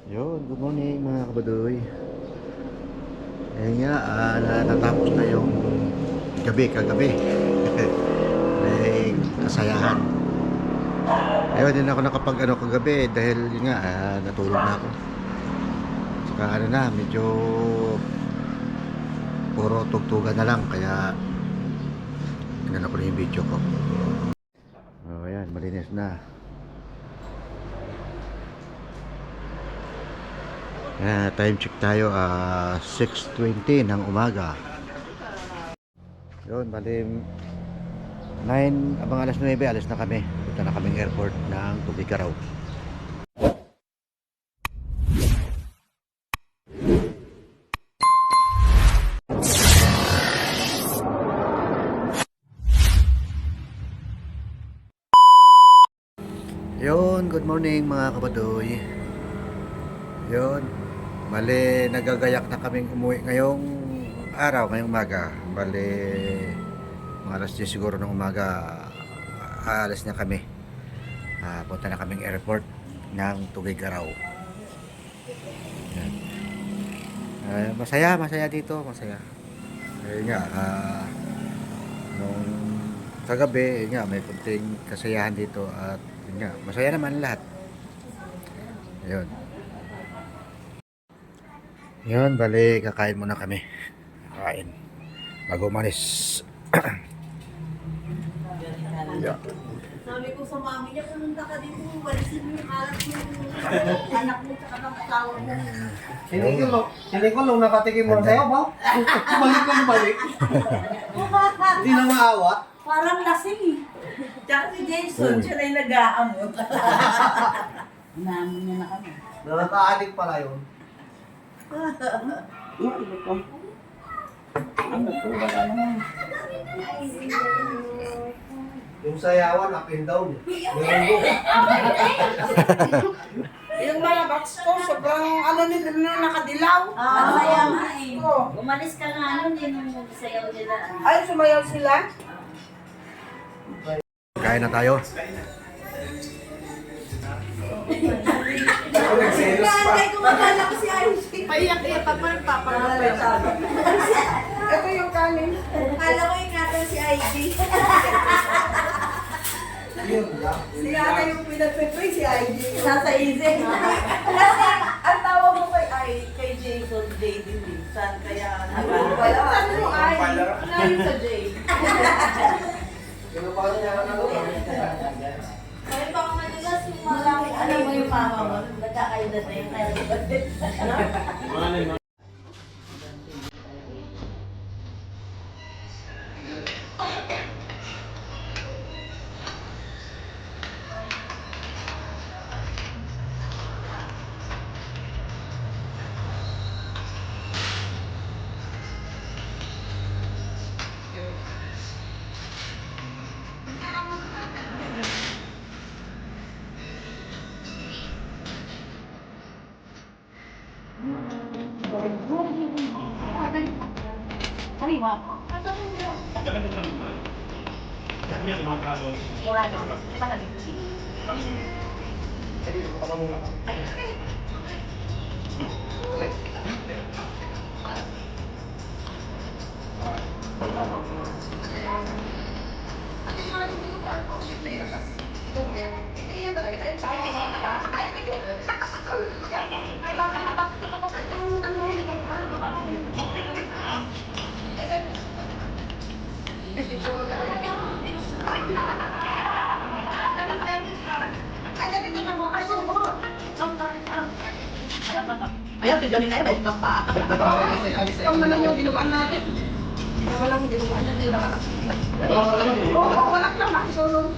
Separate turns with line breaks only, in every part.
Yun, good morning mga kabadoy. Eh nga, natatapos na yung kagabi. May kasayahan. Ayun, din ako nakapag kagabi dahil yun nga, natulog na ako. Saka medyo puro tugtugan na lang, kaya tingnan ako na yung video ko. Oh, ayan, malinis na. Time check tayo, 6:20 ng umaga. Yun, bali 9, abang alas 9, alis na kami. Punta na kaming airport ng Tugigaraw. Yun, good morning mga kabadoy. Yun, bali nagagayak na kaming umuwi ngayong araw, ngayong umaga. Bali mga alas 10 siguro ng umaga, aalis na kami. Punta na kaming airport ng Tugigaraw. Masaya dito, masaya. Ayun nga, nung kagabi, yun nga, may kunting kasayahan dito at yun nga, masaya naman lahat. Ayun. Yun, bali kakain muna kami. Kakain. Bago umalis. Yeah.
Sabi ko sa mami niya, pumunta ka dito, walisin mo yung alat yung anak mo tsaka ng asawa mo.
Hindi ko nung nakatikim mo sa'yo, ba? Balik. Hindi na maawa.
Parang lasing eh. Tsaka si Jason, siya na yung nag-aamot. Namin niya na kami.
Nakakaalig pala yun.
Ano po, wala naman.
Yung sayawan, up and down. Meron
Yung mga box ko, sobrang nila na nakadilaw.
Kaya nga eh. Umalis ka nga nun eh, nung sayaw nila.
Ay, sumayaw sila.
Kain na tayo.
Kaya kumakala ko si Irish.
Paiyak-iyak pa pa nagpapalapay. Ito yung kanin.
Kala ko ingatan si Ivy.
yun lang.
Si Ate yung pinagpipray si Ivy. Nasa easy. Kasi ang tawag mo kay Jason, J din minsan. Kaya
Ano mo ay? Ano sa Jay?
Kinupahan niya ka na doon.
kaya pa ako madalas yung marami. Alam mo yung mama mo, nagkakaedad na yung kaya.
Ayan, tiganin na yun. Ang nalang yung ginawa natin. Walang ginawa natin. Oo, wala lang. Nakisulong.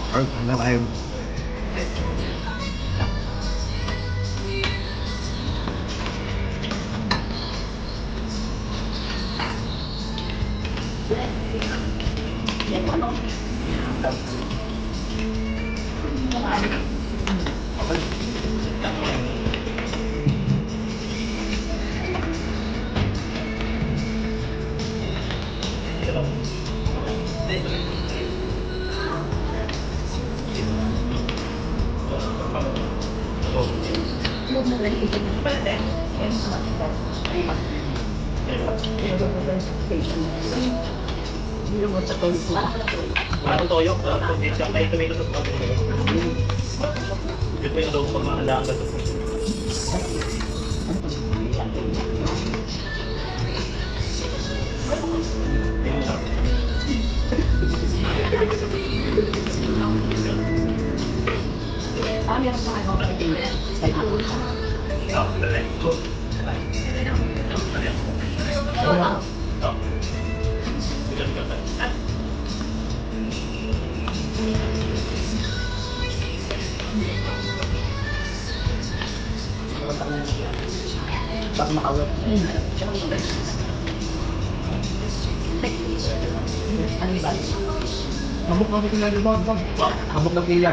Ay, ano kayo?
Ano toyo? May tomato sauce pa. Ito yung adobo pag mahalaga to.
Bago makauwi. Ano ba? Mabuk na tingnan di ba? Mabuk na pila.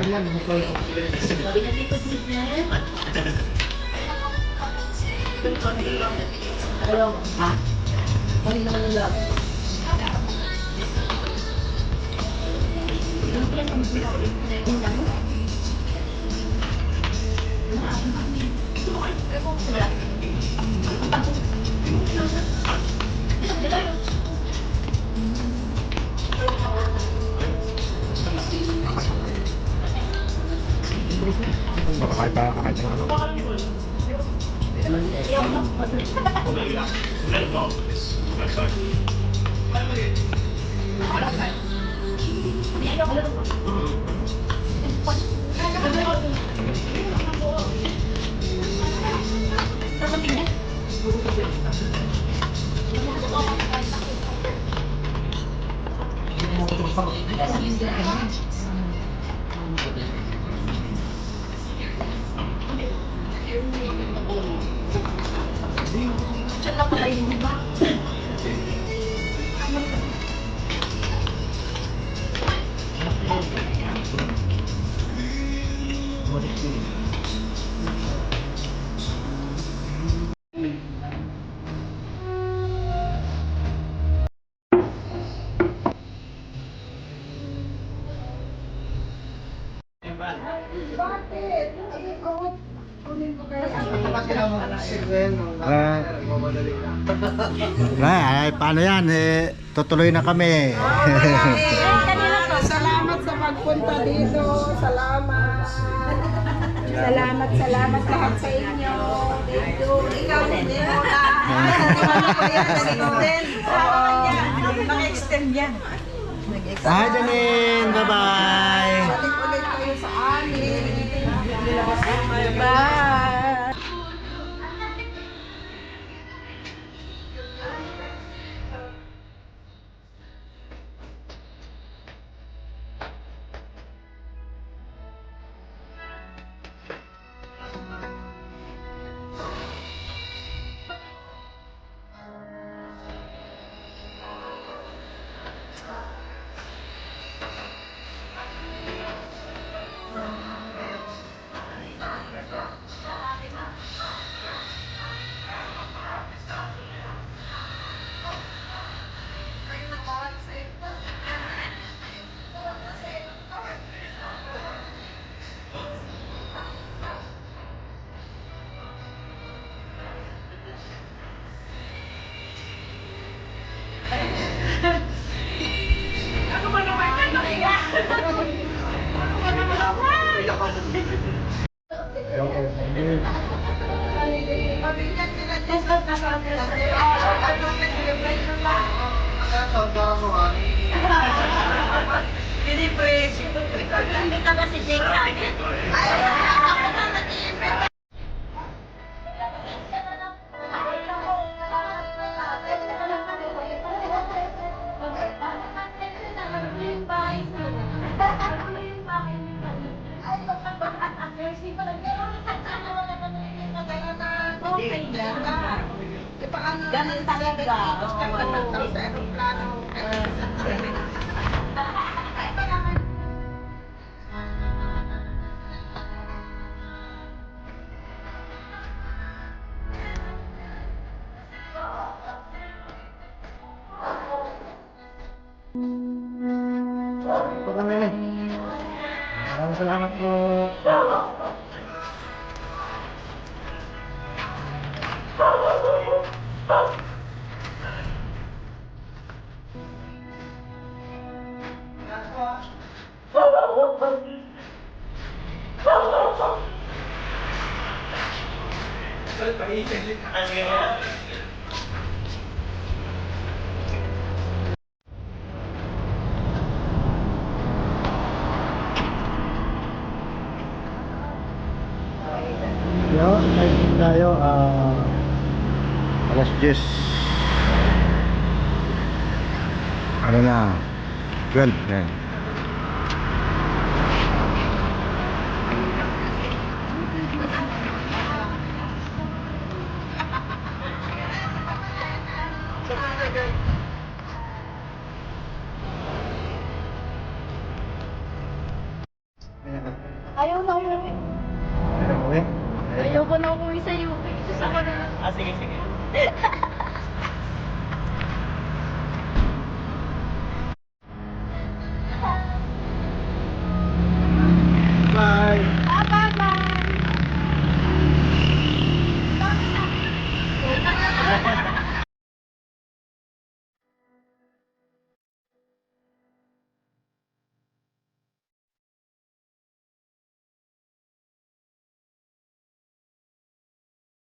Ha? Ano naman nila?
Makakain pa, kakain pa ano.
Ay, paano yan? Tutuloy na kami.
Salamat sa pagpunta dito. Salamat. Salamat lahat sa inyo. Thank you. Ikaw din mo Nag-extend yan.
Hi, Janine. Bye-bye.
Ulit kayo sa amin. Bye. Hindi pre. Hindi ka ba si Jake sa akin? Okay lang. Ganun talaga. Sa aeroplano.
Maraming salamat po. Yo, tayo,
Alas 10. Ano na? 12 na.
Ayaw na umuwi. Ayaw ko na umuwi sa'yo. Gusto ko na lang.
Ah, sige, sige.